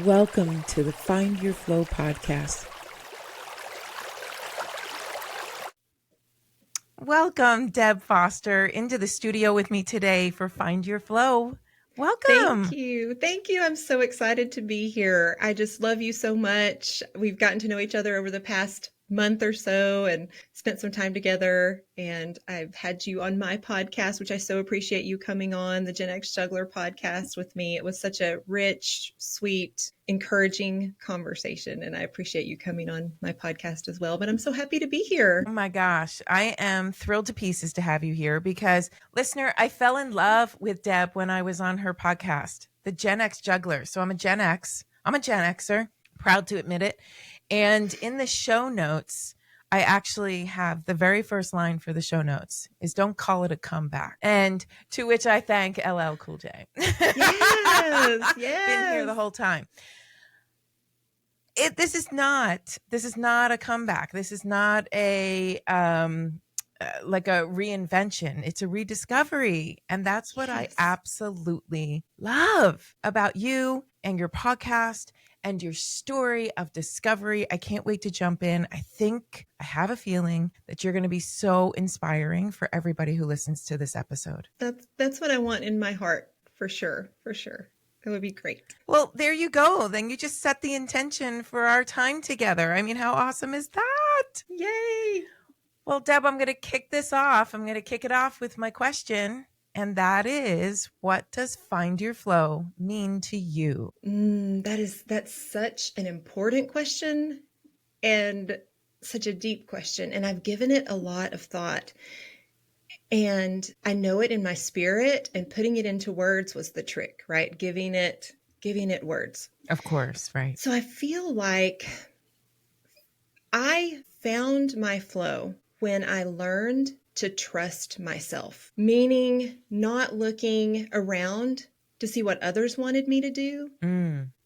Welcome to the Find Your Flow podcast. Welcome, Deb Foster, into the studio with me today for Find Your Flow. Welcome. Thank you. Thank you. I'm so excited to be here. I just love you so much. We've gotten to know each other over the past month or so and spent some time together. And I've had you on my podcast, which I so appreciate you coming on the Gen X Juggler podcast with me. It was such a rich, sweet, encouraging conversation. And I appreciate you coming on my podcast as well. But I'm so happy to be here. Oh my gosh, I am thrilled to pieces to have you here because, listener, I fell in love with Deb when I was on her podcast, the Gen X Juggler. So I'm a Gen X. I'm a Gen Xer, proud to admit it. And in the show notes, I actually have the very first line for the show notes is "Don't call it a comeback." And to which I thank LL Cool J. Yes. Been here the whole time. This is not a comeback. This is not a like a reinvention. It's a rediscovery. And that's what I absolutely love about you and your podcast and your story of discovery. I can't wait to jump in. I have a feeling that you're going to be so inspiring for everybody who listens to this episode. That's what I want in my heart, for sure. For sure. It would be great. Well, there you go. Then you just set the intention for our time together. I mean, how awesome is that? Yay. Well, Deb, I'm going to kick this off. I'm going to kick it off with my question. And that is, what does Find Your Flow mean to you? That's such an important question and such a deep question. And I've given it a lot of thought. And I know it in my spirit, and putting it into words was the trick, right? Giving it words. Of course, right. So I feel like I found my flow when I learned to trust myself, meaning not looking around to see what others wanted me to do,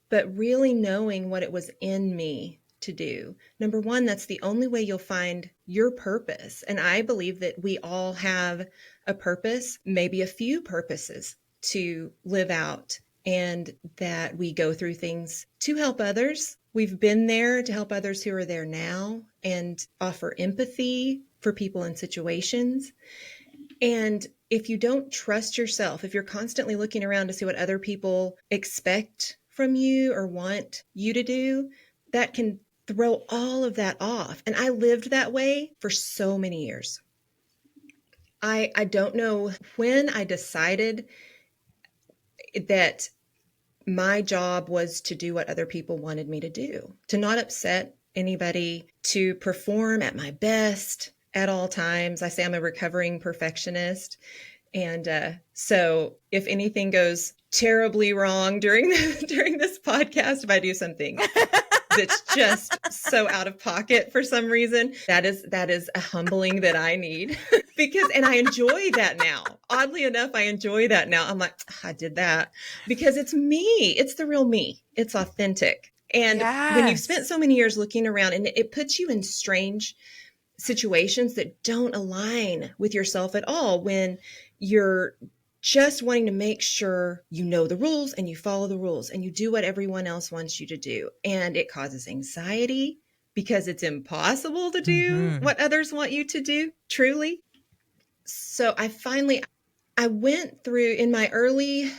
but really knowing what it was in me to do. Number one, that's the only way you'll find your purpose. And I believe that we all have a purpose, maybe a few purposes to live out, and that we go through things to help others. We've been there to help others who are there now and offer empathy for people in situations. And if you don't trust yourself, if you're constantly looking around to see what other people expect from you or want you to do, that can throw all of that off. And I lived that way for so many years. I don't know when I decided that my job was to do what other people wanted me to do, to not upset anybody, to perform at my best at all times. I say I'm a recovering perfectionist. And so if anything goes terribly wrong during this podcast, if I do something that's just so out of pocket for some reason, that is a humbling that I need and I enjoy that now. Oddly enough, I enjoy that now. I'm like, I did that because it's me. It's the real me. It's authentic. And when you've spent so many years looking around, and it puts you in strange situations that don't align with yourself at all, when you're just wanting to make sure you know the rules and you follow the rules and you do what everyone else wants you to do. And it causes anxiety because it's impossible to do what others want you to do, truly. So I went through, in my early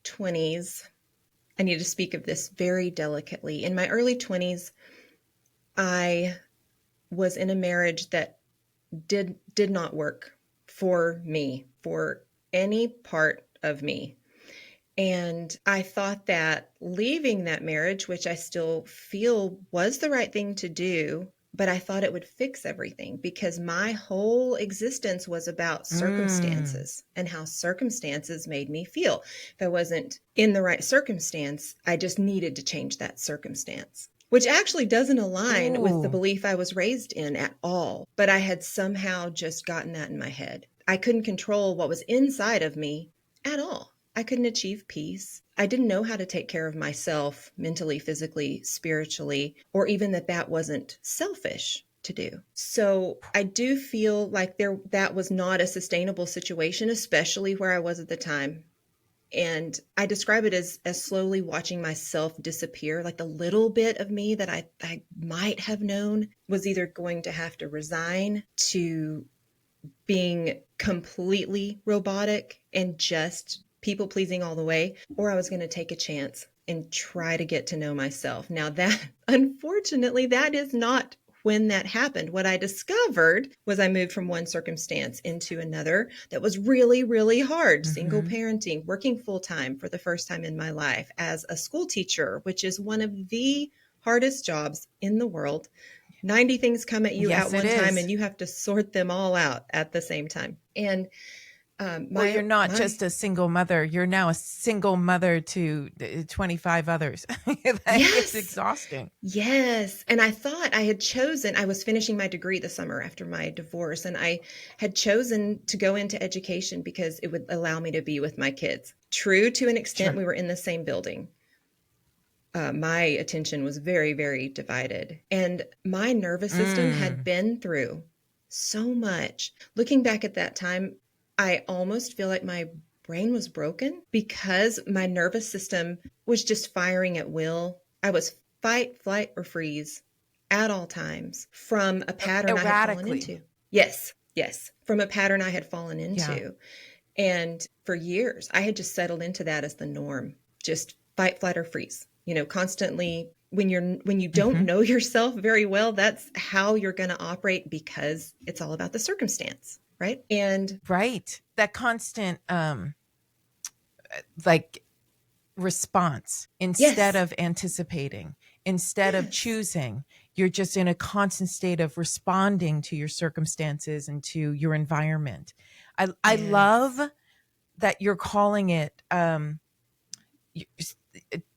20s, I need to speak of this very delicately. In my early 20s, I was in a marriage that did not work for me, for any part of me. And I thought that leaving that marriage, which I still feel was the right thing to do, but I thought it would fix everything because my whole existence was about circumstances and how circumstances made me feel. If I wasn't in the right circumstance, I just needed to change that circumstance, which actually doesn't align with the belief I was raised in at all. But I had somehow just gotten that in my head. I couldn't control what was inside of me at all. I couldn't achieve peace. I didn't know how to take care of myself mentally, physically, spiritually, or even that wasn't selfish to do. So I do feel like that was not a sustainable situation, especially where I was at the time. And I describe it as slowly watching myself disappear, like the little bit of me that I might have known was either going to have to resign to being completely robotic and just people pleasing all the way, or I was going to take a chance and try to get to know myself. Now that, unfortunately, that is not when that happened. What I discovered was I moved from one circumstance into another that was really, really hard. Single parenting, working full time for the first time in my life as a school teacher, which is one of the hardest jobs in the world. 90 things come at you Yes, at one it time, is. and you have to sort them all out at the same time. And Well, you're not just a single mother. You're now a single mother to 25 others. It's exhausting. Yes. And I thought I was finishing my degree the summer after my divorce, and I had chosen to go into education because it would allow me to be with my kids. True, to an extent, we were in the same building. My attention was very, very divided. And my nervous system had been through so much. Looking back at that time, I almost feel like my brain was broken because my nervous system was just firing at will. I was fight, flight, or freeze at all times from a pattern I had fallen into. Yes. From a pattern I had fallen into. Yeah. And for years, I had just settled into that as the norm. Just fight, flight, or freeze. Constantly when you don't know yourself very well, that's how you're going to operate because it's all about the circumstance. Right. And that constant, like response instead of anticipating, instead of choosing, you're just in a constant state of responding to your circumstances and to your environment. I love that you're calling it,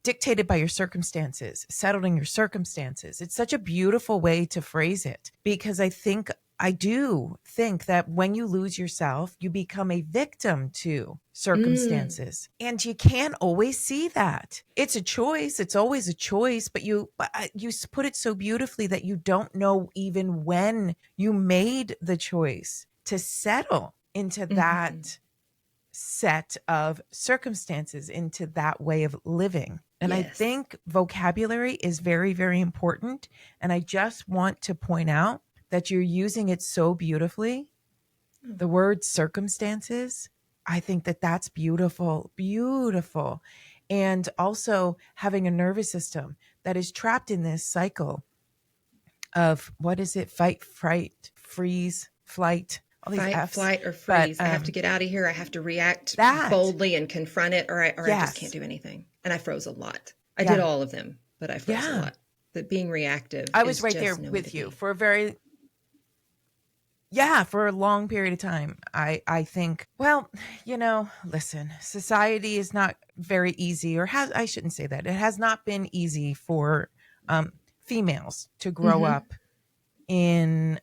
dictated by your circumstances, settled in your circumstances. It's such a beautiful way to phrase it, because I do think that when you lose yourself, you become a victim to circumstances, and you can't always see that. It's a choice. It's always a choice, but you put it so beautifully that you don't know even when you made the choice to settle into that set of circumstances, into that way of living. And I think vocabulary is very, very important. And I just want to point out that you're using it so beautifully. The word circumstances, I think that that's beautiful, beautiful. And also having a nervous system that is trapped in this cycle of, what is it? Fight, fright, freeze, flight. Fight, flight, or freeze. I have to get out of here. I have to react boldly and confront it, or I just can't do anything. And I froze a lot. I did all of them, but I froze a lot. But being reactive, I was right there with you for a long period of time. I think, well, listen, society is not very easy, or I shouldn't say that. It has not been easy for females to grow up in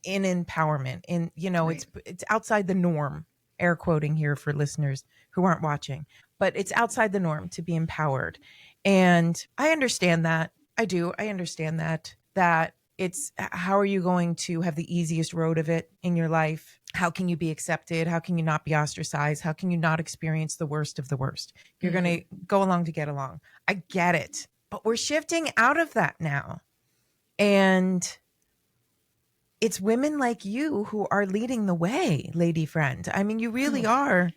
empowerment, it's outside the norm, air quoting here for listeners who aren't watching, but it's outside the norm to be empowered. And I understand that. I understand that it's, how are you going to have the easiest road of it in your life? How can you be accepted? How can you not be ostracized? How can you not experience the worst of the worst? You're going to go along to get along. I get it, but we're shifting out of that now. And it's women like you who are leading the way, lady friend. I mean, you really are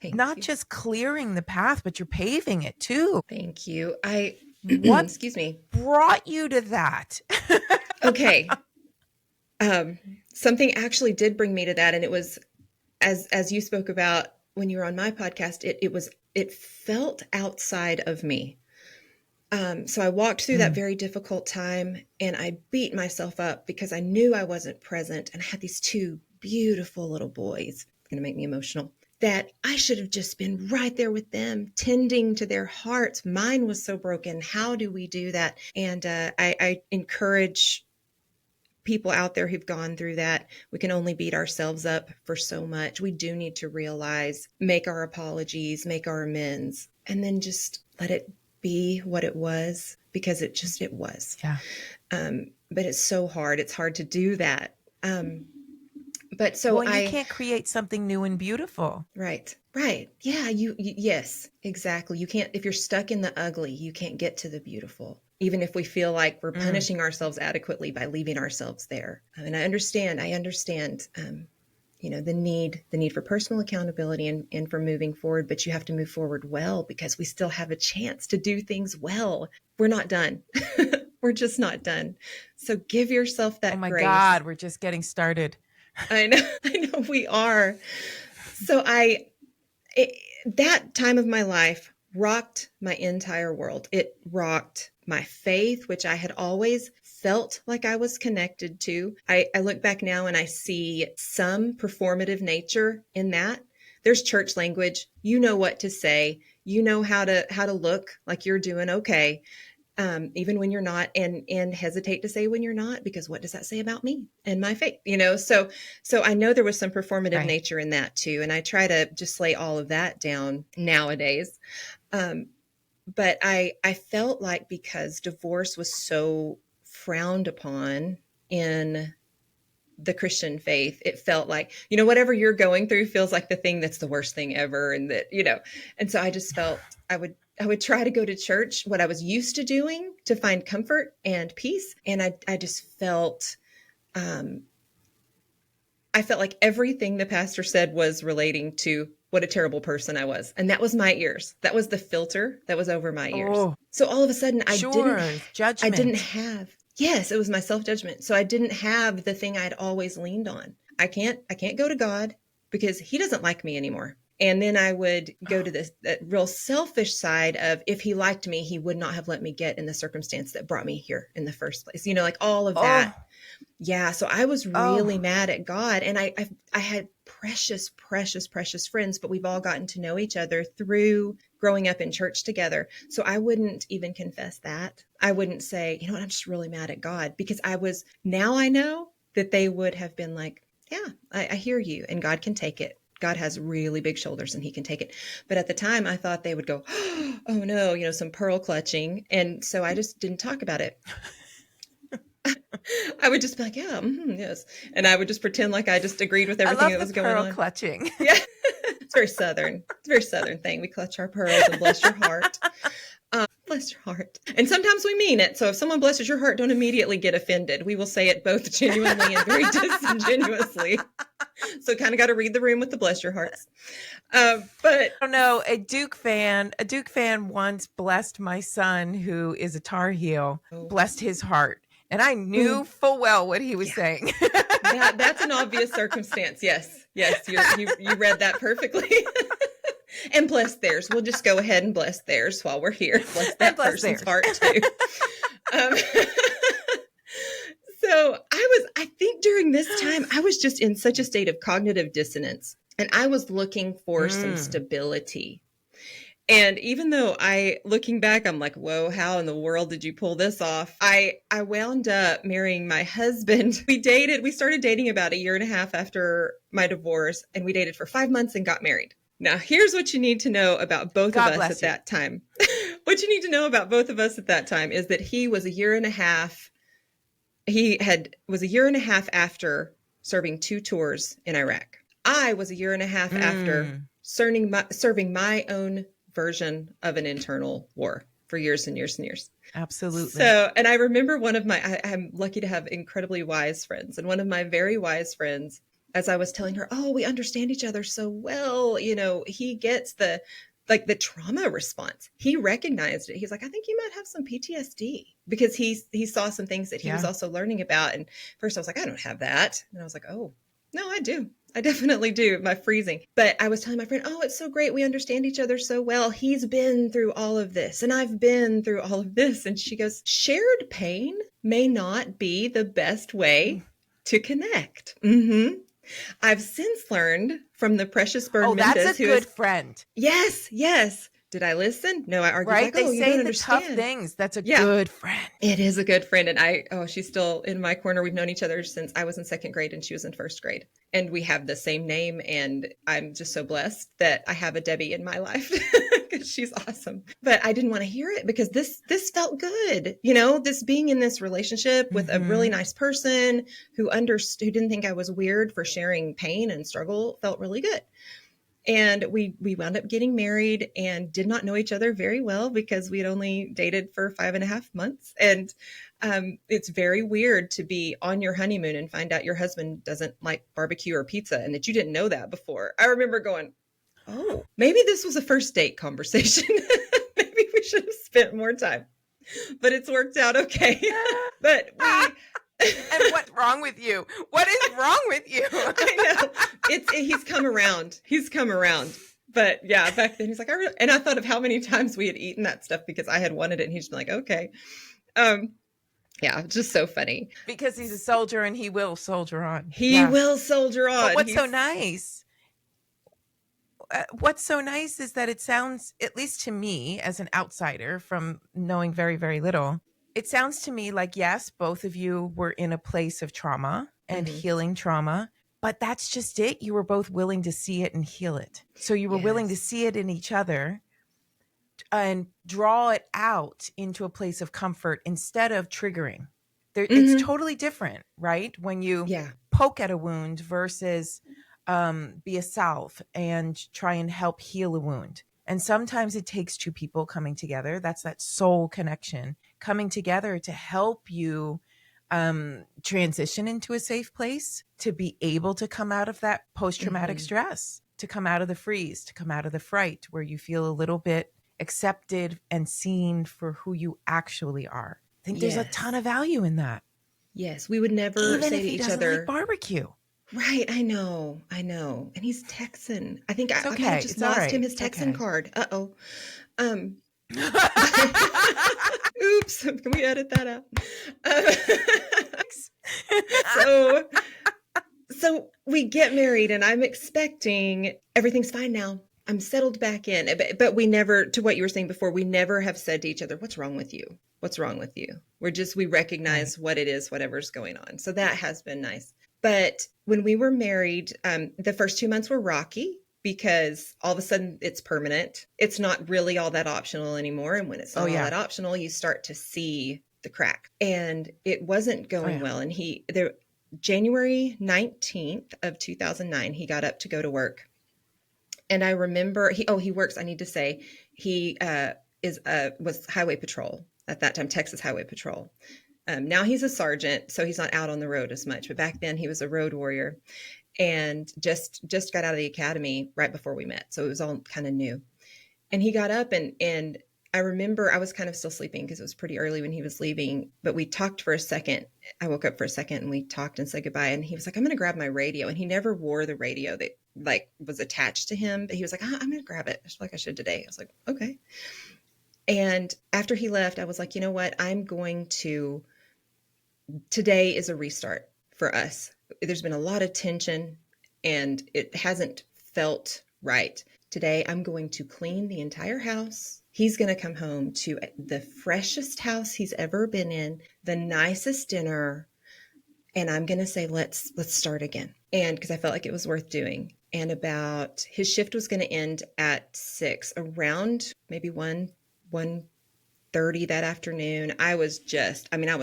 not just clearing the path, but you're paving it too. Thank you. What excuse me, brought you to that? Okay. Something actually did bring me to that. And it was, as you spoke about when you were on my podcast, it felt outside of me. So I walked through that very difficult time, and I beat myself up because I knew I wasn't present. And I had these two beautiful little boys, it's going to make me emotional, that I should have just been right there with them, tending to their hearts. Mine was so broken. How do we do that? And I encourage people out there who've gone through that. We can only beat ourselves up for so much. We do need to realize, make our apologies, make our amends, and then just let it be what it was, because it was. Yeah. But it's so hard. It's hard to do that. But so well, you can't create something new and beautiful. Right. Yeah. Yes, exactly. You can't, if you're stuck in the ugly, you can't get to the beautiful, even if we feel like we're punishing ourselves adequately by leaving ourselves there. And I understand, the need for personal accountability and for moving forward, but you have to move forward well, because we still have a chance to do things well. We're not done. We're just not done. So give yourself that grace. Oh my God, we're just getting started. I know we are. So that time of my life rocked my entire world. It rocked my faith, which I had always felt like I was connected to. I look back now and I see some performative nature in that. There's church language. You know what to say. You know how to look like you're doing okay. Even when you're not, and hesitate to say when you're not, because what does that say about me and my faith? So I know there was some performative nature in that too. And I try to just lay all of that down nowadays. But I felt like, because divorce was so frowned upon in the Christian faith, it felt like, whatever you're going through feels like the thing that's the worst thing ever. And that, and so I just felt I would try to go to church, what I was used to doing, to find comfort and peace. And I just felt, I felt like everything the pastor said was relating to what a terrible person I was. And that was my ears. That was the filter that was over my ears. Oh, so all of a sudden judgment. Yes, it was my self-judgment. So I didn't have the thing I'd always leaned on. I can't go to God because he doesn't like me anymore. And then I would go to that real selfish side of, if he liked me, he would not have let me get in the circumstance that brought me here in the first place. Like all of that. Yeah. So I was really mad at God, and I had precious friends, but we've all gotten to know each other through growing up in church together. So I wouldn't even confess that. I wouldn't say, I'm just really mad at God, because now I know that they would have been like, yeah, I hear you, and God can take it. God has really big shoulders and he can take it. But at the time I thought they would go, oh no, some pearl clutching. And so I just didn't talk about it. I would just be like, yeah, yes. And I would just pretend like I just agreed with everything that was going on. Pearl clutching. Yeah. It's very Southern. It's a very Southern thing. We clutch our pearls and bless your heart. Bless your heart. And sometimes we mean it. So if someone blesses your heart, don't immediately get offended. We will say it both genuinely and very disingenuously. So kind of got to read the room with the bless your hearts. But I don't know, a Duke fan once blessed my son, who is a Tar Heel, blessed his heart. And I knew full well what he was saying. That's an obvious circumstance. Yes. You read that perfectly. And bless theirs. We'll just go ahead and bless theirs while we're here. Bless that person's heart too. So I think during this time, I was just in such a state of cognitive dissonance, and I was looking for some stability. And even though looking back, I'm like, whoa, how in the world did you pull this off? I wound up marrying my husband. We started dating about a year and a half after my divorce, and we dated for 5 months and got married. Now, here's what you need to know about both of us at that time. What you need to know about both of us at that time is that he was a year and a half. Was a year and a half after serving 2 tours in Iraq. I was a year and a half after serving my own version of an internal war for years and years and years. Absolutely. So, and I remember I'm lucky to have incredibly wise friends. And one of my very wise friends, as I was telling her, we understand each other so well, he gets the trauma response. He recognized it. He's like, I think you might have some PTSD, because he saw some things that he was also learning about. And first I was like, I don't have that. And I was like, oh, no, I do. I definitely do. My freezing. But I was telling my friend, it's so great. We understand each other so well. He's been through all of this and I've been through all of this. And she goes, shared pain may not be the best way to connect. Mm-hmm. I've since learned from the precious Bird Mendes. That's a good friend. Yes. Did I listen? No, I argued. Right? Like, they say the understand. Tough things. That's a good friend. It is a good friend. And she's still in my corner. We've known each other since I was in 2nd grade and she was in 1st grade. And we have the same name. And I'm just so blessed that I have a Debbie in my life. because she's awesome. But I didn't want to hear it because this felt good. This being in this relationship with a really nice person who didn't think I was weird for sharing pain and struggle felt really good. And we wound up getting married and did not know each other very well because we had only dated for 5.5 months. And it's very weird to be on your honeymoon and find out your husband doesn't like barbecue or pizza and that you didn't know that before. I remember going, oh, maybe this was a first date conversation. Maybe we should have spent more time. But it's worked out okay. But and what's wrong with you? What is wrong with you? I know. He's come around. He's come around. But yeah, back then he's like, and I thought of how many times we had eaten that stuff because I had wanted it, and he's been like, okay. Yeah, just so funny. Because he's a soldier and he will soldier on. He will soldier on. But what's so nice? What's so nice is that it sounds, at least to me as an outsider from knowing very, very little, it sounds to me like, yes, both of you were in a place of trauma and healing trauma, but that's just it. You were both willing to see it and heal it. So you were willing to see it in each other and draw it out into a place of comfort instead of triggering. It's totally different, right? When you poke at a wound versus be a salve and try and help heal a wound. And sometimes it takes two people coming together. That's that soul connection coming together to help you transition into a safe place, to be able to come out of that post-traumatic stress, to come out of the freeze, to come out of the fright, where you feel a little bit accepted and seen for who you actually are. I think there's a ton of value in that. Yes, we would never Even say if to he each doesn't other, like barbecue. Right, I know. And he's Texan. I think I just It's lost all right. him his It's Texan okay. card. Uh-oh. Oops. Can we edit that out? So we get married and I'm expecting everything's fine now. I'm settled back in. But we never, to what you were saying before, we never have said to each other, what's wrong with you? What's wrong with you? We recognize what it is, whatever's going on. So that has been nice. But when we were married, the first 2 months were rocky because all of a sudden it's permanent. It's not really all that optional anymore. And when it's not all that optional, you start to see the crack. And it wasn't going well. And January 19th of 2009, he got up to go to work. And I remember he works. I need to say he was Highway Patrol at that time, Texas Highway Patrol. Now he's a sergeant, so he's not out on the road as much. But back then he was a road warrior and just got out of the academy right before we met. So it was all kind of new. And he got up and I remember I was kind of still sleeping because it was pretty early when he was leaving, but we talked for a second. I woke up for a second and we talked and said goodbye. And he was like, I'm going to grab my radio. And he never wore the radio that was attached to him, but he was like, I'm going to grab it. I feel like I should today. I was like, okay. And after he left, I was like, you know what? Today is a restart for us. There's been a lot of tension and it hasn't felt right. Today, I'm going to clean the entire house. He's going to come home to the freshest house he's ever been in, the nicest dinner. And I'm going to say, let's start again. And because I felt like it was worth doing. And his shift was going to end at 6, around maybe 1:30 that afternoon. I was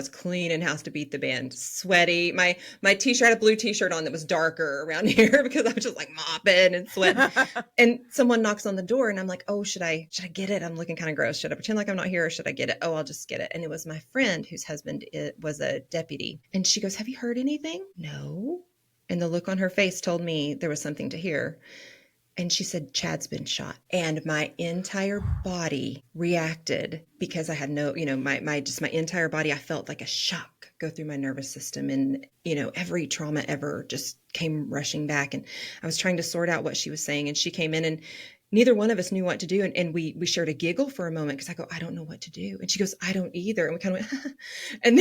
cleaning house to beat the band, sweaty. My t-shirt, I had a blue t-shirt on that was darker around here because I was just like mopping and sweating. And someone knocks on the door and I'm like, oh, should I get it? I'm looking kind of gross. Should I pretend like I'm not here or should I get it? Oh, I'll just get it. And it was my friend whose husband was a deputy. And she goes, have you heard anything? No. And the look on her face told me there was something to hear. And she said, Chad's been shot. And my entire body reacted because I had my entire body, I felt like a shock go through my nervous system. And, every trauma ever just came rushing back. And I was trying to sort out what she was saying. And she came in and neither one of us knew what to do. And we shared a giggle for a moment because I go, I don't know what to do. And she goes, I don't either. And we kind of went, and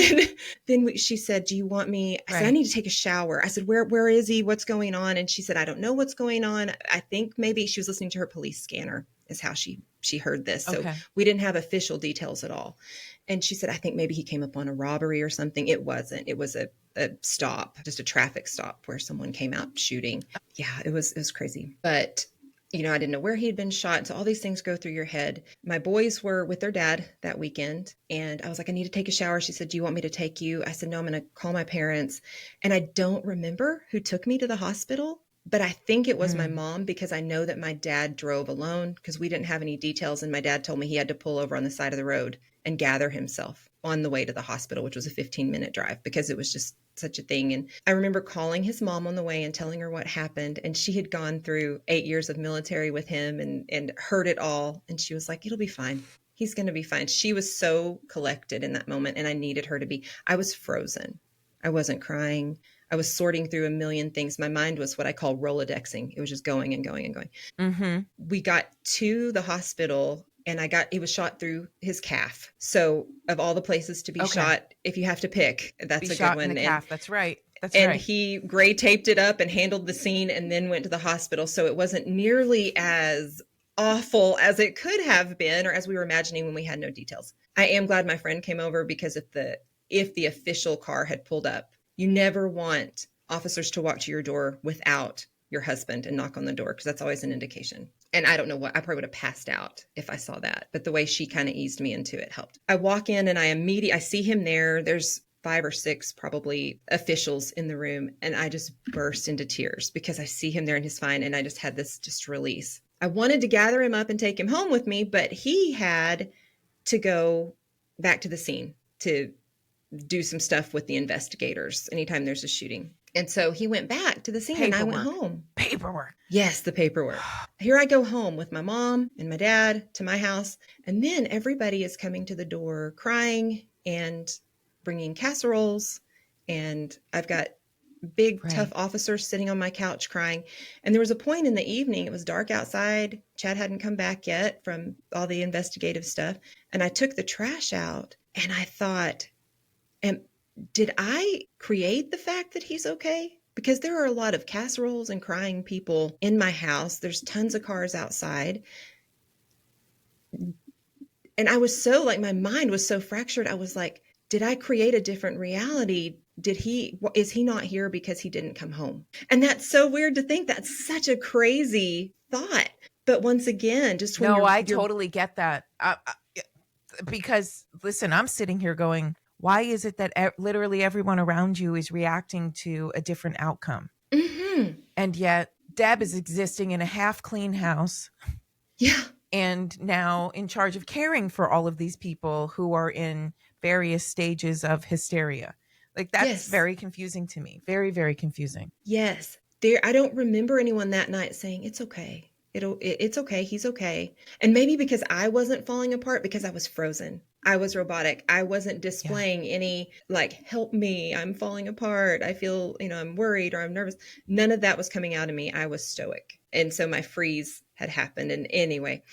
then she said, do you want me? I said, I need to take a shower. I said, where is he? What's going on? And she said, I don't know what's going on. I think maybe she was listening to her police scanner is how she heard this. So we didn't have official details at all. And she said, I think maybe he came up on a robbery or something. It wasn't. It was a stop, just a traffic stop where someone came out shooting. Yeah, it was crazy. But I didn't know where he had been shot. So all these things go through your head. My boys were with their dad that weekend. And I was like, I need to take a shower. She said, do you want me to take you? I said, no, I'm going to call my parents. And I don't remember who took me to the hospital, but I think it was my mom, because I know that my dad drove alone because we didn't have any details. And my dad told me he had to pull over on the side of the road and gather himself on the way to the hospital, which was a 15-minute drive because it was just such a thing. And I remember calling his mom on the way and telling her what happened. And she had gone through 8 years of military with him and heard it all. And she was like, it'll be fine. He's going to be fine. She was so collected in that moment. And I needed her to be. I was frozen. I wasn't crying. I was sorting through a million things. My mind was what I call Rolodexing. It was just going and going and going. Mm-hmm. We got to the hospital and he was shot through his calf. So of all the places to be shot, if you have to pick, that's a good one. In the calf. That's right. And he gray taped it up and handled the scene and then went to the hospital. So it wasn't nearly as awful as it could have been, or as we were imagining when we had no details. I am glad my friend came over, because if the official car had pulled up, you never want officers to walk to your door without your husband and knock on the door, because that's always an indication. And I don't know what, I probably would have passed out if I saw that. But the way she kind of eased me into it helped. I walk in and I see him there. There's 5 or 6 probably officials in the room. And I just burst into tears because I see him there and he's fine. And I just had this just release. I wanted to gather him up and take him home with me, but he had to go back to the scene to do some stuff with the investigators anytime there's a shooting. And so he went back to the scene and I went home. Paperwork. Yes, the paperwork. Here I go home with my mom and my dad to my house. And then everybody is coming to the door crying and bringing casseroles. And I've got big, tough officers sitting on my couch crying. And there was a point in the evening, it was dark outside. Chad hadn't come back yet from all the investigative stuff. And I took the trash out and I thought, did I create the fact that he's okay? Because there are a lot of casseroles and crying people in my house. There's tons of cars outside. And I was so my mind was so fractured. I was like, did I create a different reality? Is he not here because he didn't come home? And that's so weird to think. That's such a crazy thought. But once again, just when I totally get that. Because listen, I'm sitting here going, why is it that literally everyone around you is reacting to a different outcome? Mm-hmm. And yet Deb is existing in a half clean house. Yeah. And now in charge of caring for all of these people who are in various stages of hysteria. That's very confusing to me. Very, very confusing. Yes. I don't remember anyone that night saying, it's okay. It's okay. He's okay. And maybe because I wasn't falling apart, because I was frozen. I was robotic. I wasn't displaying any help me. I'm falling apart. I feel, I'm worried or I'm nervous. None of that was coming out of me. I was stoic. And so my freeze had happened. And anyway,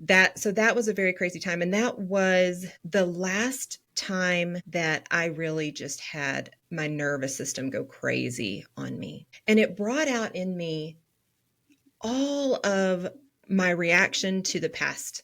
that was a very crazy time. And that was the last time that I really just had my nervous system go crazy on me. And it brought out in me all of my reaction to the past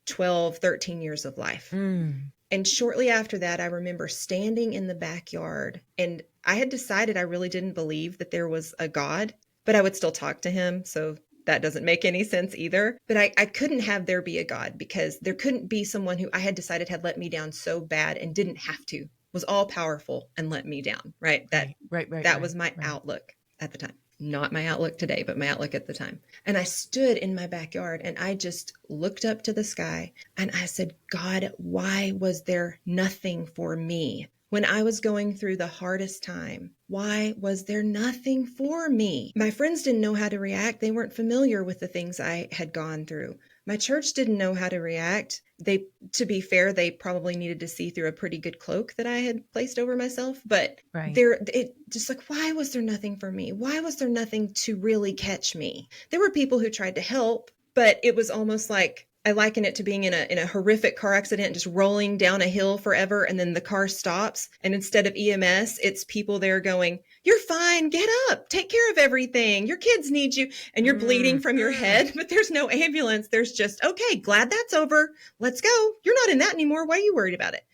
12, 13 years of life. And shortly after that, I remember standing in the backyard and I had decided I really didn't believe that there was a God, but I would still talk to him. So that doesn't make any sense either. But I couldn't have there be a God, because there couldn't be someone who I had decided had let me down so bad and didn't have to, was all powerful and let me down. Right. That was my outlook at the time. Not my outlook today, but my outlook at the time. And I stood in my backyard and I just looked up to the sky and I said, God, why was there nothing for me? When I was going through the hardest time, why was there nothing for me? My friends didn't know how to react. They weren't familiar with the things I had gone through. My church didn't know how to react. To be fair, they probably needed to see through a pretty good cloak that I had placed over myself. But why was there nothing for me? Why was there nothing to really catch me? There were people who tried to help, but it was almost like, I liken it to being in a horrific car accident, just rolling down a hill forever. And then the car stops. And instead of EMS, it's people there going, you're fine. Get up. Take care of everything. Your kids need you. And you're bleeding from your head, but there's no ambulance. There's just, okay, glad that's over. Let's go. You're not in that anymore. Why are you worried about it?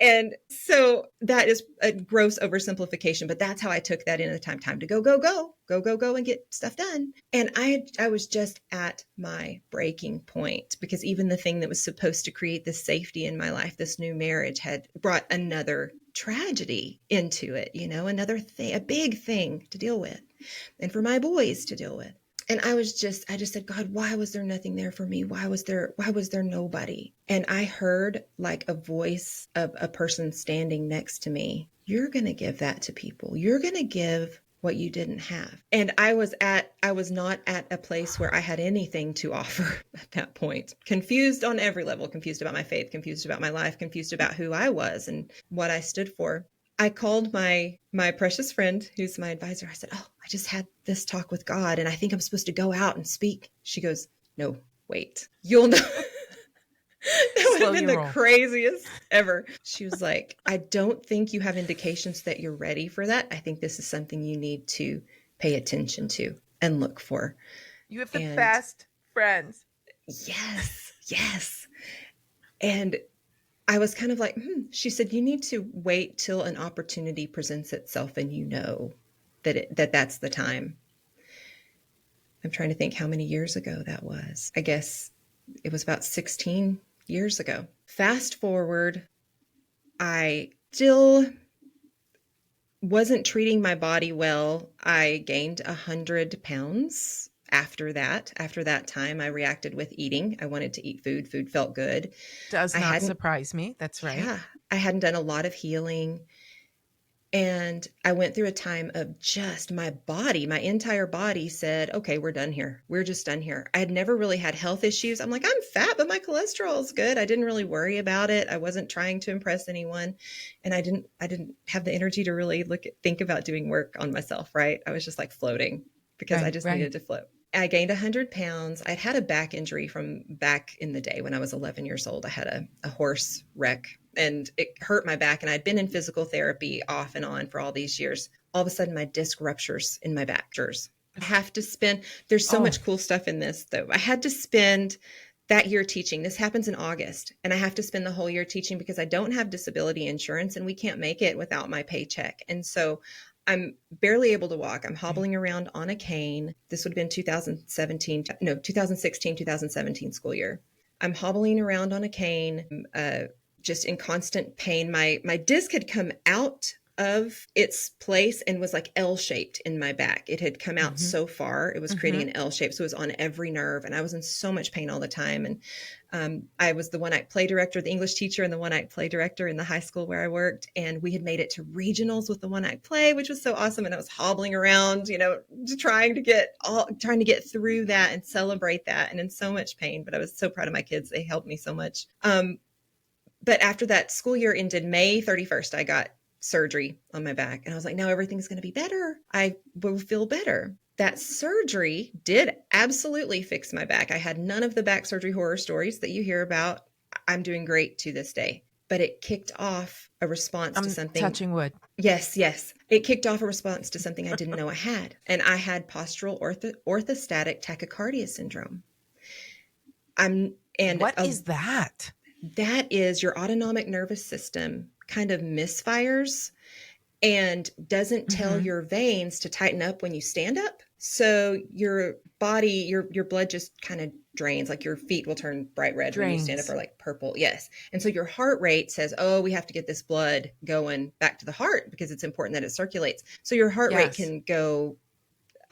And so that is a gross oversimplification, but that's how I took that in at the time. Time to go, go, go. go, go, go and get stuff done. And I was just at my breaking point, because even the thing that was supposed to create this safety in my life, this new marriage, had brought another tragedy into it, another thing, a big thing to deal with, and for my boys to deal with. And I just said, God, why was there nothing there for me? Why was there nobody? And I heard like a voice of a person standing next to me. You're going to give that to people. You're going to give what you didn't have. And I was not at a place where I had anything to offer at that point. Confused on every level, confused about my faith, confused about my life, confused about who I was and what I stood for. I called my precious friend, who's my advisor. I said, oh, I just had this talk with God, and I think I'm supposed to go out and speak. She goes, no, wait, you'll know. That would have been the craziest ever. She was like, I don't think you have indications that you're ready for that. I think this is something you need to pay attention to and look for. You have the best friends. Yes. And I was kind of like, She said, you need to wait till an opportunity presents itself and that's the time. I'm trying to think how many years ago that was. I guess it was about 16 years ago. Fast forward, I still wasn't treating my body well. I gained 100 pounds. After that time, I reacted with eating. I wanted to eat food. Food felt good. Does not surprise me. That's right. Yeah. I hadn't done a lot of healing. And I went through a time of just my entire body said, okay, we're done here. We're just done here. I had never really had health issues. I'm like, I'm fat, but my cholesterol is good. I didn't really worry about it. I wasn't trying to impress anyone. And I didn't have the energy to really think about doing work on myself. Right. I was just like floating because I just needed to float. I gained 100 pounds. I'd had a back injury from back in the day when I was 11 years old. I had a horse wreck and it hurt my back. And I'd been in physical therapy off and on for all these years. All of a sudden, my disc ruptures in my back. I have to spend, there's so much cool stuff in this though. I had to spend that year teaching. This happens in August. And I have to spend the whole year teaching because I don't have disability insurance and we can't make it without my paycheck. And so I'm barely able to walk. I'm hobbling around on a cane. This would have been 2016, 2017 school year. I'm hobbling around on a cane, just in constant pain. My disc had come out of its place and was like L-shaped in my back. It had come out so far. It was creating an L shape. So it was on every nerve. And I was in so much pain all the time. And I was the one-act play director, the English teacher, and the one-act play director in the high school where I worked. And we had made it to regionals with the one-act play, which was so awesome. And I was hobbling around, trying to get through that and celebrate that, and in so much pain. But I was so proud of my kids. They helped me so much. But after that school year ended, May 31st, I got surgery on my back. And I was like, now everything's going to be better. I will feel better. That surgery did absolutely fix my back. I had none of the back surgery horror stories that you hear about. I'm doing great to this day. But it kicked off a response to something. Touching wood. Yes. It kicked off a response to something I didn't know I had. And I had postural orthostatic tachycardia syndrome. What is that? That is your autonomic nervous system kind of misfires and doesn't tell your veins to tighten up when you stand up. So your body, your blood just kind of drains, like your feet will turn bright red when you stand up, or like purple. Yes. And so your heart rate says, oh, we have to get this blood going back to the heart because it's important that it circulates. So your heart rate can go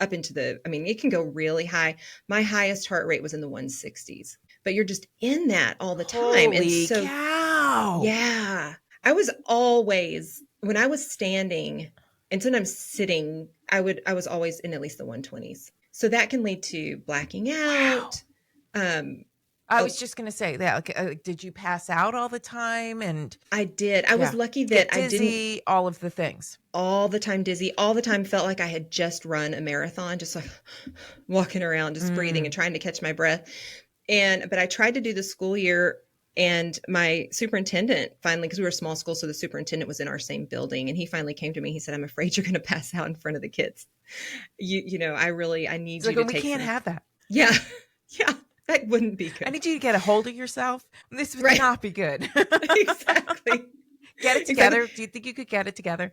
up into it can go really high. My highest heart rate was in the 160s, but you're just in that all the time. Holy cow. Yeah. I was always, when I was standing and sometimes sitting, I was always in at least the 120s. So that can lead to blacking out. Wow. I was just going to say that. Did you pass out all the time? And I did. I was lucky that dizzy, I didn't. All of the things. All the time dizzy. All the time felt like I had just run a marathon, just like walking around, just breathing and trying to catch my breath. But I tried to do the school year. And my superintendent finally, because we were a small school, so the superintendent was in our same building, and he finally came to me. He said, I'm afraid you're going to pass out in front of the kids. I need you to take we can't have that. Yeah. That wouldn't be good. I need you to get a hold of yourself. This would not be good. Exactly. get it together? Do you think you could get it together?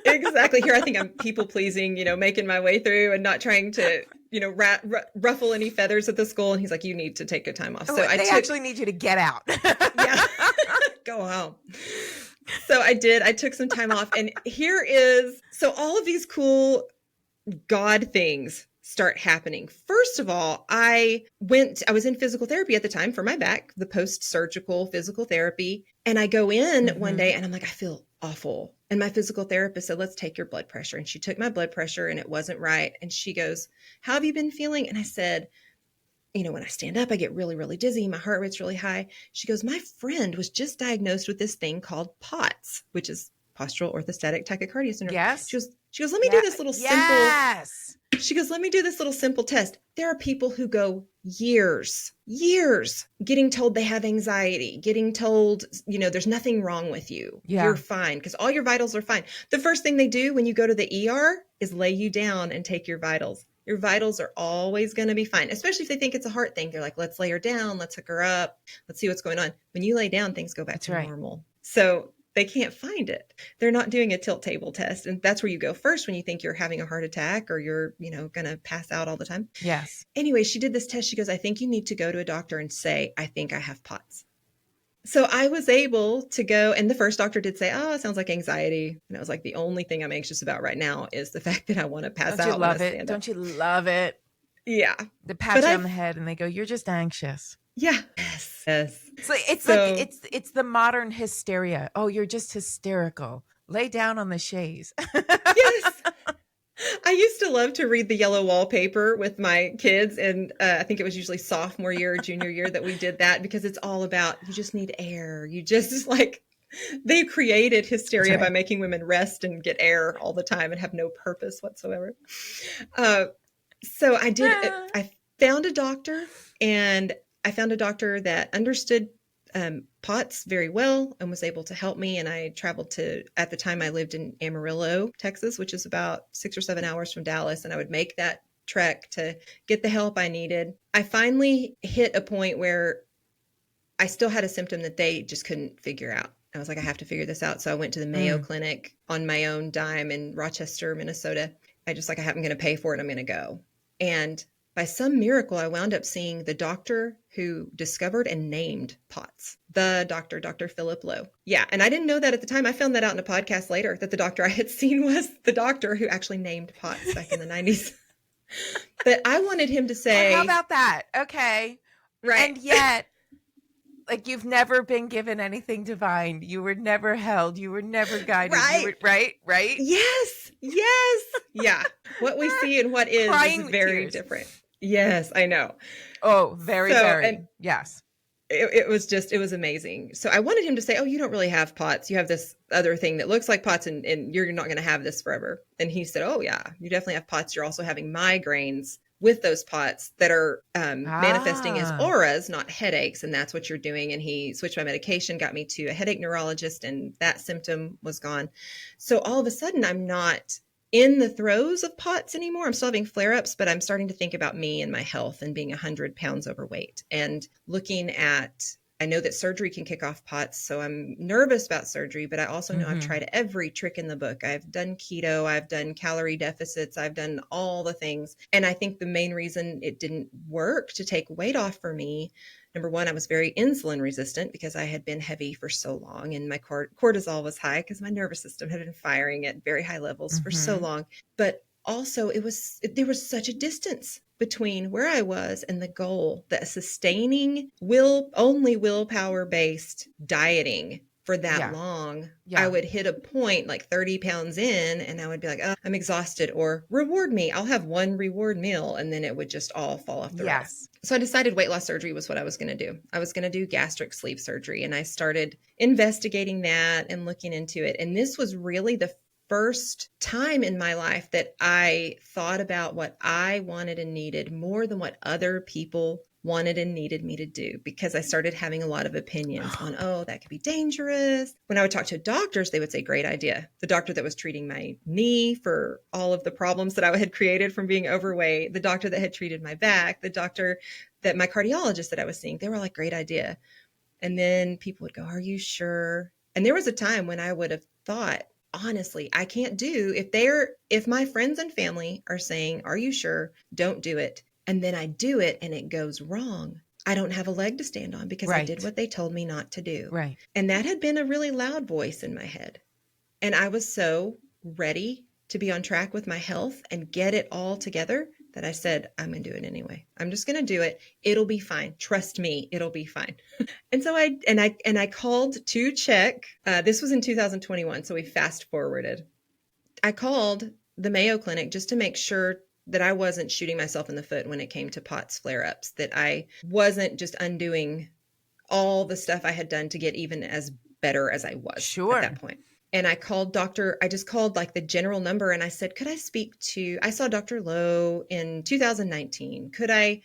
Exactly. Here, I think I'm people pleasing, making my way through and not trying to, ruffle any feathers at the school. And he's like, you need to take a time off. So they actually need you to get out. Yeah, go home. So I did. I took some time off. And so all of these cool God things start happening. First of all, I was in physical therapy at the time for my back, the post-surgical physical therapy. And I go in one day and I'm like, I feel awful. And my physical therapist said, let's take your blood pressure. And she took my blood pressure and it wasn't right. And she goes, how have you been feeling? And I said, when I stand up, I get really, really dizzy. My heart rate's really high. She goes, my friend was just diagnosed with this thing called POTS, which is postural orthostatic tachycardia syndrome. Yes. She goes, let me do this little simple. She goes, let me do this little simple test. There are people who go years getting told they have anxiety, getting told, there's nothing wrong with you. Yeah. You're fine because all your vitals are fine. The first thing they do when you go to the ER is lay you down and take your vitals. Your vitals are always going to be fine, especially if they think it's a heart thing. They're like, let's lay her down. Let's hook her up. Let's see what's going on. When you lay down, things go back to normal. So they can't find it. They're not doing a tilt table test. And that's where you go first when you think you're having a heart attack or you're, going to pass out all the time. Yes. Anyway, she did this test. She goes, I think you need to go to a doctor and say, I think I have POTS. So I was able to go, and the first doctor did say, oh, it sounds like anxiety. And I was like, the only thing I'm anxious about right now is the fact that I want to pass out. Don't you love it? Don't you love it? Yeah. They pat you on the head and they go, you're just anxious. Yeah. Yes. So it's the modern hysteria. Oh, you're just hysterical. Lay down on the chaise. Yes. I used to love to read the yellow wallpaper with my kids. And I think it was usually sophomore year or junior year that we did that because it's all about, you just need air. You just they created hysteria by making women rest and get air all the time and have no purpose whatsoever. So I did, I found a doctor that understood POTS very well and was able to help me. And I traveled at the time I lived in Amarillo, Texas, which is about 6 or 7 hours from Dallas. And I would make that trek to get the help I needed. I finally hit a point where I still had a symptom that they just couldn't figure out. I was like, I have to figure this out. So I went to the Mayo Clinic on my own dime in Rochester, Minnesota. I'm going to pay for it. I'm going to go. And by some miracle, I wound up seeing the doctor who discovered and named POTS, Dr. Philip Lowe. Yeah. And I didn't know that at the time. I found that out in a podcast later that the doctor I had seen was the doctor who actually named POTS back in the 90s. But I wanted him to say, well, how about that? Okay. Right. And yet, you've never been given anything divine. You were never held. You were never guided. Right. Right. Yes. Yeah. What we see and what is very different. Yes, I know. Oh, very. And yes. It was amazing. So I wanted him to say, oh, you don't really have POTS. You have this other thing that looks like POTS and you're not going to have this forever. And he said, oh yeah, you definitely have POTS. You're also having migraines with those POTS that are manifesting as auras, not headaches. And that's what you're doing. And he switched my medication, got me to a headache neurologist, and that symptom was gone. So all of a sudden I'm not in the throes of POTS anymore. I'm still having flare-ups, but I'm starting to think about me and my health and being 100 pounds overweight and looking at, I know that surgery can kick off POTS, so I'm nervous about surgery, but I also know I've tried every trick in the book. I've done keto, I've done calorie deficits, I've done all the things. And I think the main reason it didn't work to take weight off for me, number one, I was very insulin resistant because I had been heavy for so long and my cortisol was high because my nervous system had been firing at very high levels for so long. But also there was such a distance between where I was and the goal that sustaining only willpower based dieting for that long, I would hit a point like 30 pounds in and I would be like, oh, I'm exhausted, or reward me. I'll have one reward meal. And then it would just all fall off the rails. So I decided weight loss surgery was what I was going to do. I was going to do gastric sleeve surgery. And I started investigating that and looking into it. And this was really the first time in my life that I thought about what I wanted and needed more than what other people wanted and needed me to do, because I started having a lot of opinions on, oh, that could be dangerous. When I would talk to doctors, they would say, great idea. The doctor that was treating my knee for all of the problems that I had created from being overweight, the doctor that had treated my back, the doctor my cardiologist that I was seeing, they were like, great idea. And then people would go, are you sure? And there was a time when I would have thought, honestly, I can't do if my friends and family are saying, are you sure? Don't do it. And then I do it and it goes wrong. I don't have a leg to stand on because I did what they told me not to do. Right. And that had been a really loud voice in my head. And I was so ready to be on track with my health and get it all together that I said, I'm going to do it anyway. I'm just going to do it. It'll be fine. Trust me, it'll be fine. And so I called to check. This was in 2021, so we fast forwarded. I called the Mayo Clinic just to make sure that I wasn't shooting myself in the foot when it came to POTS flare-ups, that I wasn't just undoing all the stuff I had done to get even as better as I was at that point. And I just called like the general number and I said, could I saw Dr. Lowe in 2019. Could I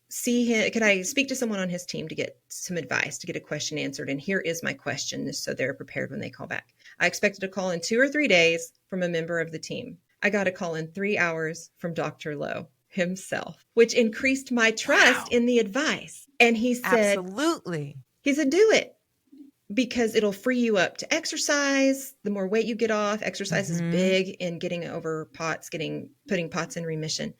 see him? Could I speak to someone on his team to get some advice, to get a question answered? And here is my question, so they're prepared when they call back. I expected a call in 2 or 3 days from a member of the team. I got a call in 3 hours from Dr. Lowe himself, which increased my trust in the advice. And he said, absolutely. He said, do it because it'll free you up to exercise. The more weight you get off, exercise is big in getting over POTS, putting POTS in remission.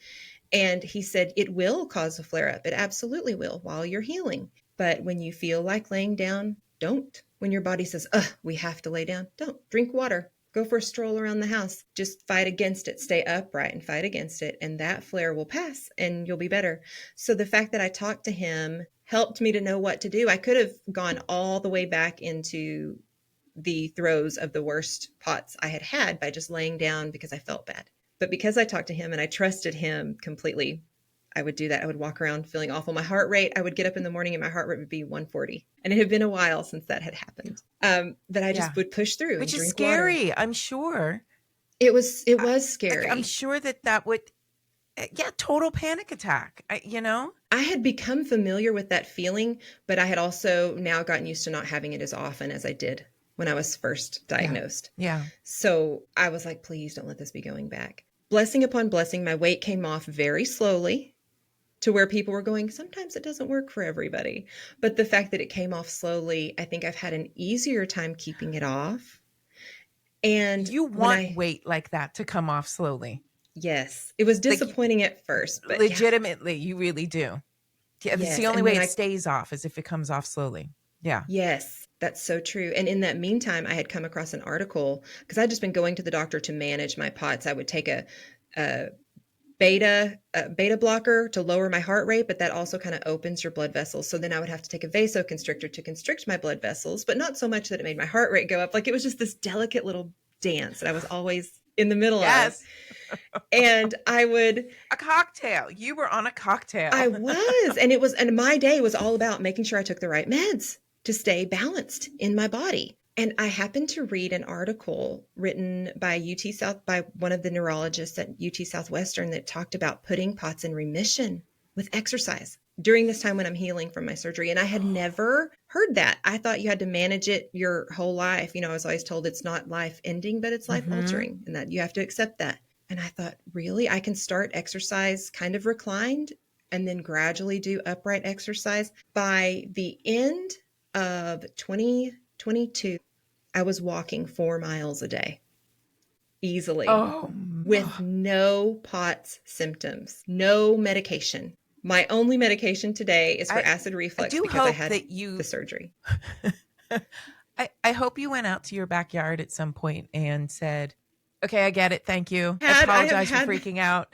And he said, it will cause a flare up. It absolutely will while you're healing. But when you feel like laying down, don't. When your body says, we have to lay down, don't. Drink water. Go for a stroll around the house. Just fight against it. Stay upright and fight against it. And that flare will pass and you'll be better. So the fact that I talked to him helped me to know what to do. I could have gone all the way back into the throes of the worst POTS I had had by just laying down because I felt bad. But because I talked to him and I trusted him completely, I would do that. I would walk around feeling awful. My heart rate, I would get up in the morning and my heart rate would be 140. And it had been a while since that had happened. But I just would push through. Which and is drink scary, water. I'm sure. It was scary. I'm sure that would, total panic attack, I had become familiar with that feeling, but I had also now gotten used to not having it as often as I did when I was first diagnosed. Yeah. So I was like, please don't let this be going back. Blessing upon blessing, my weight came off very slowly to where people were going, sometimes it doesn't work for everybody. But the fact that it came off slowly, I think I've had an easier time keeping it off. And you want weight like that to come off slowly. Yes. It was disappointing at first, but legitimately, you really do. Yeah, that's the only way it stays off is if it comes off slowly. Yeah. Yes, that's so true. And in that meantime, I had come across an article because I'd just been going to the doctor to manage my POTS. I would take a beta blocker to lower my heart rate, but that also kind of opens your blood vessels. So then I would have to take a vasoconstrictor to constrict my blood vessels, but not so much that it made my heart rate go up. Like it was just this delicate little dance that I was always in the middle of. And I would a cocktail. You were on a cocktail. I was, and my day was all about making sure I took the right meds to stay balanced in my body. And I happened to read an article written by by one of the neurologists at UT Southwestern that talked about putting POTS in remission with exercise during this time when I'm healing from my surgery. And I had never heard that. I thought you had to manage it your whole life. I was always told it's not life ending, but it's life altering, and that you have to accept that. And I thought, really? I can start exercise kind of reclined and then gradually do upright exercise. By the end of 2022, I was walking 4 miles a day easily with no POTS symptoms, no medication. My only medication today is for acid reflux because I had the surgery. I hope you went out to your backyard at some point and said, okay, I get it. Thank you. I apologize for freaking out.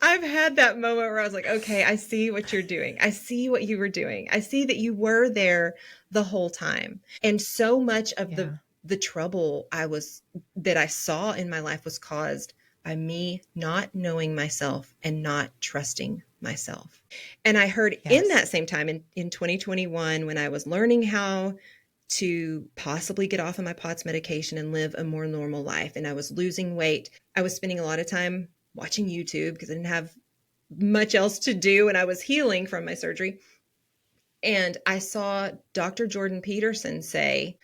I've had that moment where I was like, okay, I see what you're doing. I see what you were doing. I see that you were there the whole time. And so much of the trouble that I saw in my life was caused by me not knowing myself and not trusting myself. And I heard in that same time in 2021, when I was learning how to possibly get off of my POTS medication and live a more normal life, and I was losing weight, I was spending a lot of time watching YouTube because I didn't have much else to do and I was healing from my surgery. And I saw Dr. Jordan Peterson say,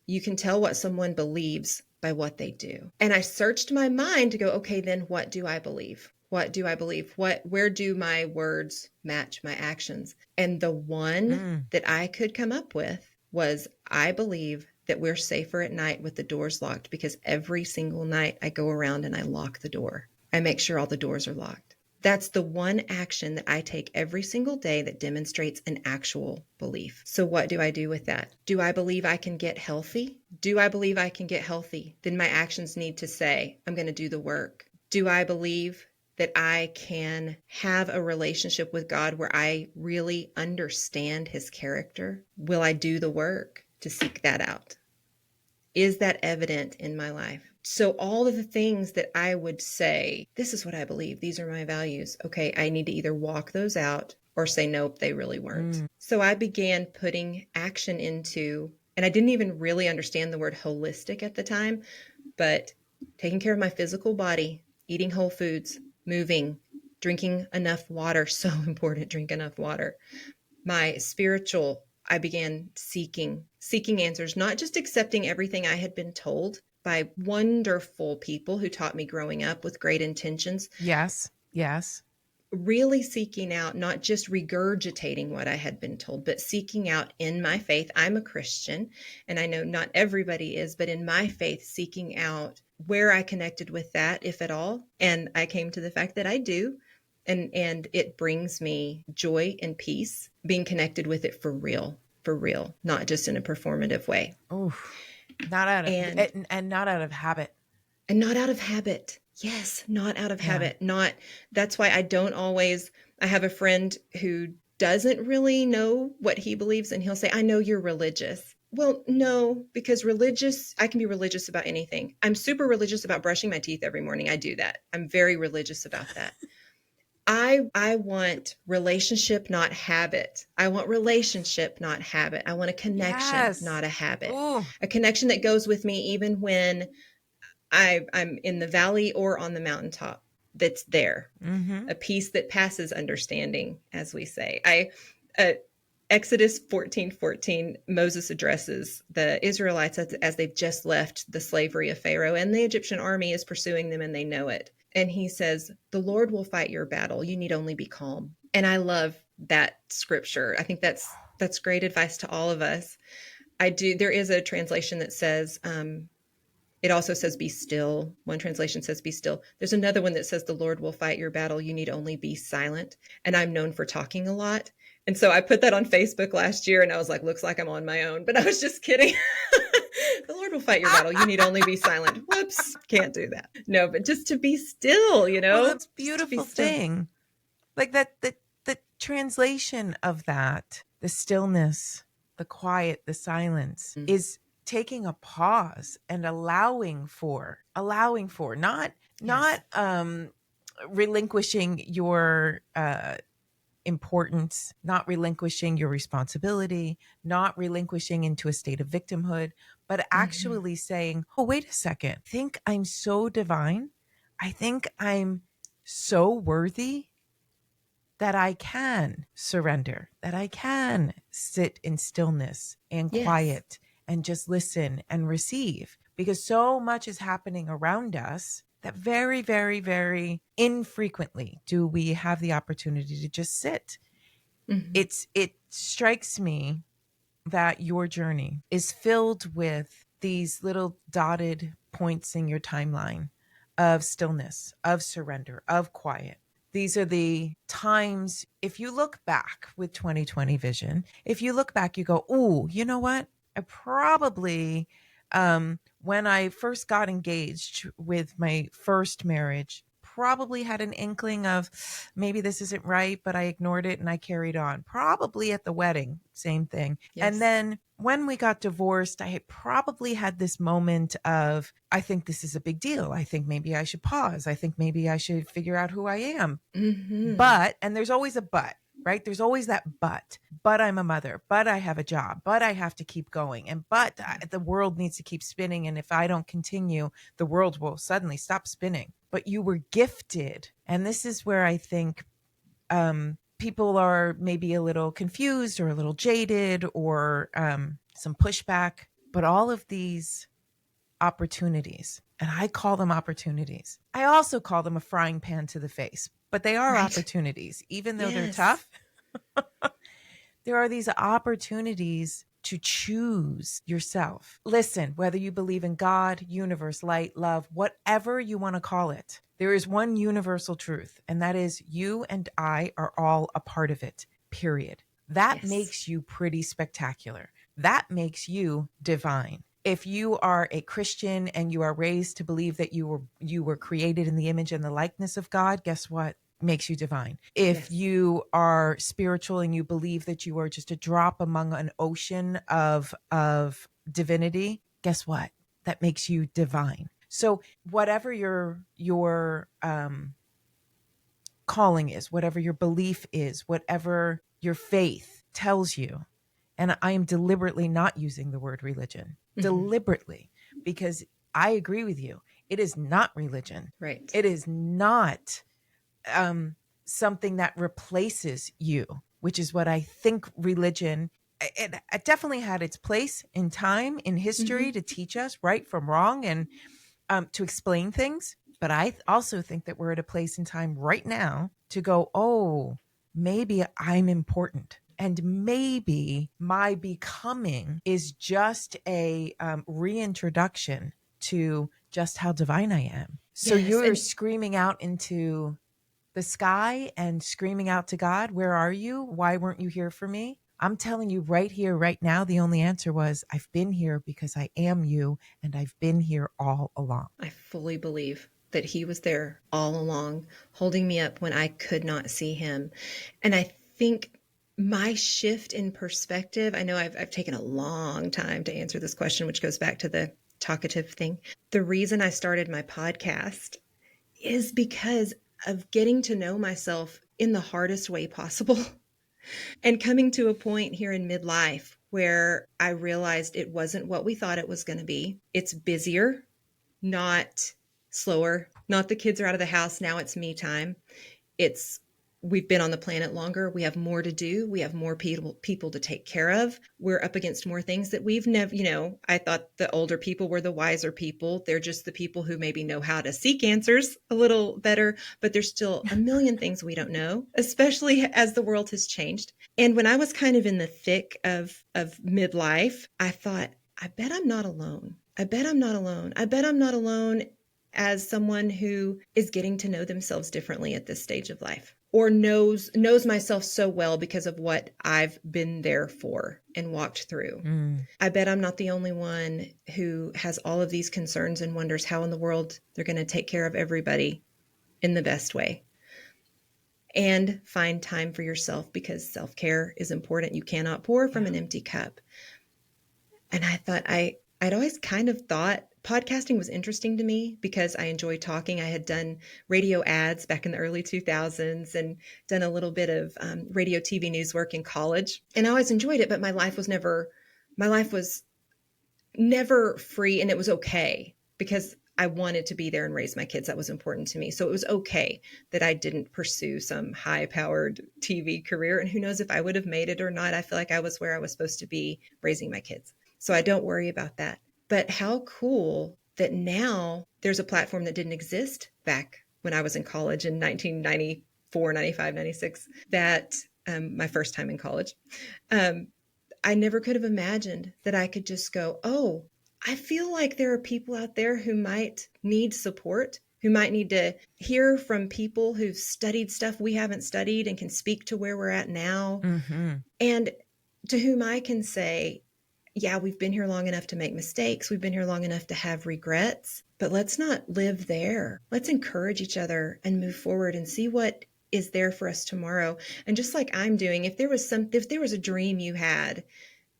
you can tell what someone believes by what they do. And I searched my mind to go, okay, then what do I believe? What do I believe? Where do my words match my actions? And the one that I could come up with was, I believe that we're safer at night with the doors locked because every single night I go around and I lock the door. I make sure all the doors are locked. That's the one action that I take every single day that demonstrates an actual belief. So what do I do with that? Do I believe I can get healthy? Do I believe I can get healthy? Then my actions need to say, I'm going to do the work. Do I believe that I can have a relationship with God where I really understand his character? Will I do the work to seek that out? Is that evident in my life? So all of the things that I would say, this is what I believe, these are my values. Okay, I need to either walk those out or say, nope, they really weren't. So I began putting action into, and I didn't even really understand the word holistic at the time, but taking care of my physical body, eating whole foods, moving, drinking enough water, so important, drink enough water. My spiritual, I began seeking answers, not just accepting everything I had been told by wonderful people who taught me growing up with great intentions. Yes. Yes. Really seeking out, not just regurgitating what I had been told, but seeking out in my faith. I'm a Christian, and I know not everybody is, but in my faith, seeking out where I connected with that, if at all. And I came to the fact that I do. And it brings me joy and peace, being connected with it for real, not just in a performative way. Oh, not out of, and not out of habit. And not out of habit. Yes, not out of habit. That's why I don't always, I have a friend who doesn't really know what he believes, and he'll say, I know you're religious. Well, no, because I can be religious about anything. I'm super religious about brushing my teeth every morning. I do that. I'm very religious about that. I want relationship, not habit. I want relationship, not habit. I want a connection, not a habit. Ooh. A connection that goes with me even when I'm in the valley or on the mountaintop, that's there. Mm-hmm. A peace that passes understanding, as we say. Exodus 14:14, Moses addresses the Israelites as they've just left the slavery of Pharaoh, and the Egyptian army is pursuing them and they know it. And he says, the Lord will fight your battle. You need only be calm. And I love that scripture. I think that's great advice to all of us. There is a translation that says, it also says, be still. One translation says, be still. There's another one that says, the Lord will fight your battle. You need only be silent. And I'm known for talking a lot. And so I put that on Facebook last year and I was like, looks like I'm on my own, but I was just kidding. The Lord will fight your battle. You need only be silent. Whoops. Can't do that. No, but just to be still, you know, well, that's a beautiful thing. Like the translation of that, the stillness, the quiet, the silence is taking a pause and allowing for, not relinquishing your importance, not relinquishing your responsibility, not relinquishing into a state of victimhood, but actually saying, oh, wait a second, I think I'm so divine. I think I'm so worthy that I can surrender, that I can sit in stillness and quiet and just listen and receive, because so much is happening around us that very, very, very infrequently do we have the opportunity to just sit. It strikes me that your journey is filled with these little dotted points in your timeline of stillness, of surrender, of quiet. These are the times, if you look back with 2020 vision, if you look back, you go, oh, you know what? I probably, when I first got engaged with my first marriage, probably had an inkling of maybe this isn't right, but I ignored it and I carried on. Probably at the wedding, same thing. Yes. And then when we got divorced, I had probably had this moment of, I think this is a big deal. I think maybe I should pause. I think maybe I should figure out who I am. But, and there's always a but, right? There's always that but I'm a mother, but I have a job, but I have to keep going. And, but the world needs to keep spinning. And if I don't continue, the world will suddenly stop spinning. But you were gifted. And this is where I think people are maybe a little confused or a little jaded or some pushback. But all of these opportunities, and I call them opportunities. I also call them a frying pan to the face, but they are opportunities, even though they're tough. There are these opportunities to choose yourself. Listen, whether you believe in God, universe, light, love, whatever you want to call it, there is one universal truth, and that is you and I are all a part of it, period. That makes you pretty spectacular. That makes you divine. If you are a Christian and you are raised to believe that you were created in the image and the likeness of God, guess what? Makes you divine. If you are spiritual and you believe that you are just a drop among an ocean of divinity, guess what? That makes you divine. So whatever your calling is, whatever your belief is, whatever your faith tells you, and I am deliberately not using the word religion, deliberately, because I agree with you. It is not religion. Right. It is not something that replaces you, which is what I think religion, it definitely had its place in time, in history, to teach us right from wrong and to explain things. But I also think that we're at a place in time right now to go, oh, maybe I'm important. And maybe my becoming is just a reintroduction to just how divine I am. So you're screaming out into the sky and screaming out to God, where are you? Why weren't you here for me? I'm telling you right here, right now, the only answer was, I've been here because I am you, and I've been here all along. I fully believe that he was there all along, holding me up when I could not see him. And I think my shift in perspective, I know I've taken a long time to answer this question, which goes back to the talkative thing. The reason I started my podcast is because of getting to know myself in the hardest way possible and coming to a point here in midlife where I realized it wasn't what we thought it was going to be. It's busier, not slower, not the kids are out of the house. Now it's me time. We've been on the planet longer. We have more to do. We have more people to take care of. We're up against more things that we've never, I thought the older people were the wiser people. They're just the people who maybe know how to seek answers a little better, but there's still a million things we don't know, especially as the world has changed. And when I was kind of in the thick of midlife, I thought, I bet I'm not alone. I bet I'm not alone. I bet I'm not alone as someone who is getting to know themselves differently at this stage of life, or knows myself so well because of what I've been there for and walked through. I bet I'm not the only one who has all of these concerns and wonders how in the world they're going to take care of everybody in the best way. And find time for yourself, because self-care is important. You cannot pour from an empty cup. And I thought I'd always kind of thought podcasting was interesting to me because I enjoy talking. I had done radio ads back in the early 2000s and done a little bit of radio TV news work in college. And I always enjoyed it, but my life was never free, and it was okay because I wanted to be there and raise my kids. That was important to me. So it was okay that I didn't pursue some high-powered TV career. And who knows if I would have made it or not. I feel like I was where I was supposed to be raising my kids. So I don't worry about that. But how cool that now there's a platform that didn't exist back when I was in college in 1994, 95, 96, that my first time in college. I never could have imagined that I could just go, oh, I feel like there are people out there who might need support, who might need to hear from people who've studied stuff we haven't studied and can speak to where we're at now. And to whom I can say, yeah, we've been here long enough to make mistakes. We've been here long enough to have regrets, but let's not live there. Let's encourage each other and move forward and see what is there for us tomorrow. And just like I'm doing, if there was a dream you had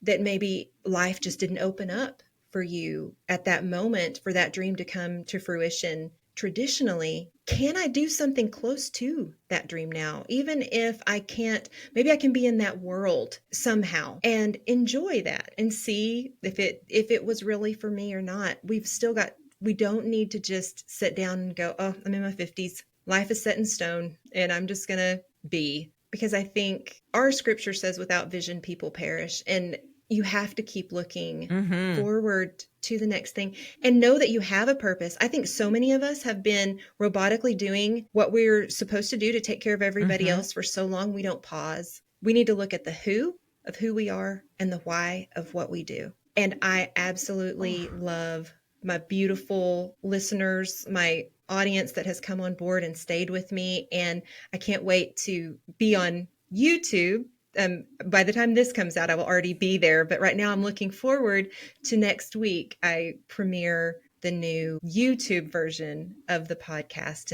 that maybe life just didn't open up for you at that moment for that dream to come to fruition, traditionally, can I do something close to that dream now? Even if I can't, maybe I can be in that world somehow and enjoy that and see if it was really for me or not. We don't need to just sit down and go, oh, I'm in my 50s. Life is set in stone and I'm just going to be. Because I think our scripture says without vision, people perish. And you have to keep looking forward to the next thing and know that you have a purpose. I think so many of us have been robotically doing what we're supposed to do to take care of everybody else for so long we don't pause. We need to look at the who of who we are and the why of what we do. And I absolutely love my beautiful listeners, my audience that has come on board and stayed with me. And I can't wait to be on YouTube. By the time this comes out, I will already be there. But right now I'm looking forward to next week. I premiere the new YouTube version of the podcast,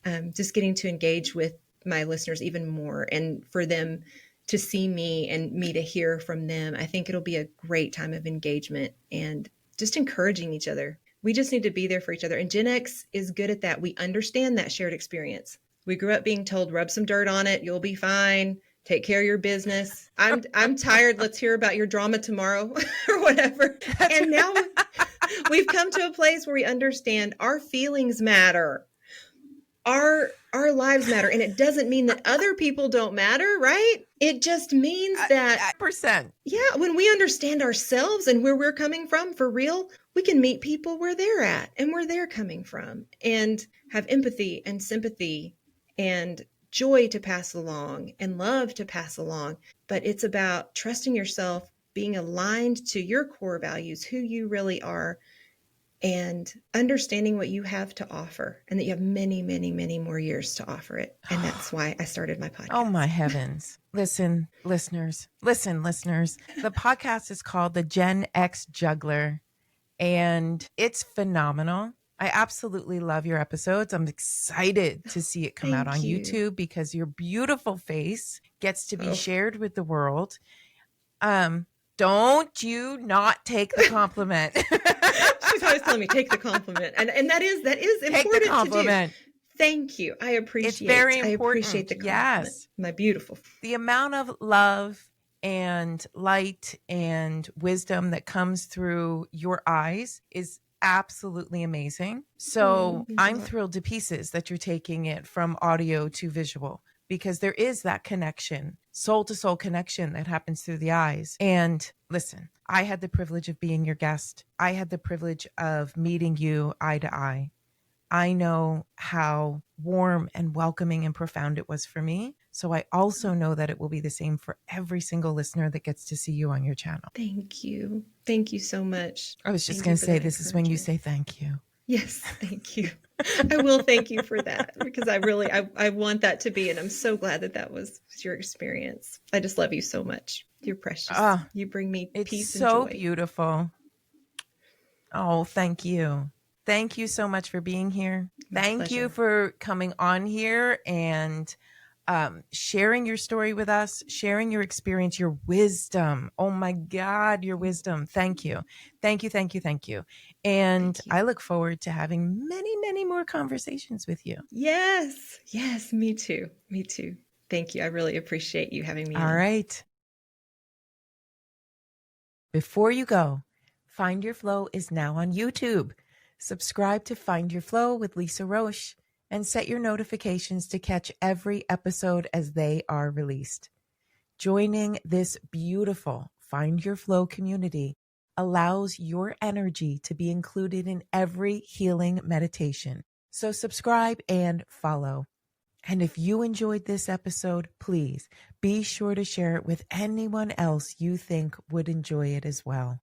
and just getting to engage with my listeners even more, and for them to see me and me to hear from them. I think it'll be a great time of engagement and just encouraging each other. We just need to be there for each other. And Gen X is good at that. We understand that shared experience. We grew up being told, rub some dirt on it, you'll be fine. Take care of your business. I'm tired. Let's hear about your drama tomorrow or whatever. And now we've come to a place where we understand our feelings matter. Our lives matter. And it doesn't mean that other people don't matter, right? It just means that %. Yeah, when we understand ourselves and where we're coming from for real, we can meet people where they're at and where they're coming from, and have empathy and sympathy and joy to pass along and love to pass along. But it's about trusting yourself, being aligned to your core values, who you really are, and understanding what you have to offer, and that you have many, many, many more years to offer it. And that's why I started my podcast. Oh my heavens. Listen, listeners. The podcast is called the Gen X Juggler, and it's phenomenal. I absolutely love your episodes. I'm excited to see it come out on YouTube, because your beautiful face gets to be shared with the world. Don't you not take the compliment. She's always telling me, take the compliment. And that is important take the compliment. To do. Thank you. I appreciate it's very important. I appreciate the compliment. Yes. My beautiful. The amount of love and light and wisdom that comes through your eyes is absolutely amazing. So I'm thrilled to pieces that you're taking it from audio to visual, because there is that connection, soul to soul connection that happens through the eyes. And listen, I had the privilege of being your guest. I had the privilege of meeting you eye to eye. I know how warm and welcoming and profound it was for me. So I also know that it will be the same for every single listener that gets to see you on your channel. Thank you. Thank you so much. I was just going to say, this is when you say thank you. Yes, thank you. I will thank you for that, because I want that to be, and I'm so glad that was your experience. I just love you so much. You're precious. You bring me peace and joy. It's so beautiful. Oh, thank you. Thank you so much for being here. Thank you for coming on here and sharing your story with us, sharing your experience, your wisdom. Oh my God, your wisdom. Thank you. Thank you, thank you, thank you. And I look forward to having many, many more conversations with you. Yes. Yes, me too. Me too. Thank you. I really appreciate you having me on. All right. Before you go, Find Your Flow is now on YouTube. Subscribe to Find Your Flow with Lisa Roche and set your notifications to catch every episode as they are released. Joining this beautiful Find Your Flow community allows your energy to be included in every healing meditation. So subscribe and follow. And if you enjoyed this episode, please be sure to share it with anyone else you think would enjoy it as well.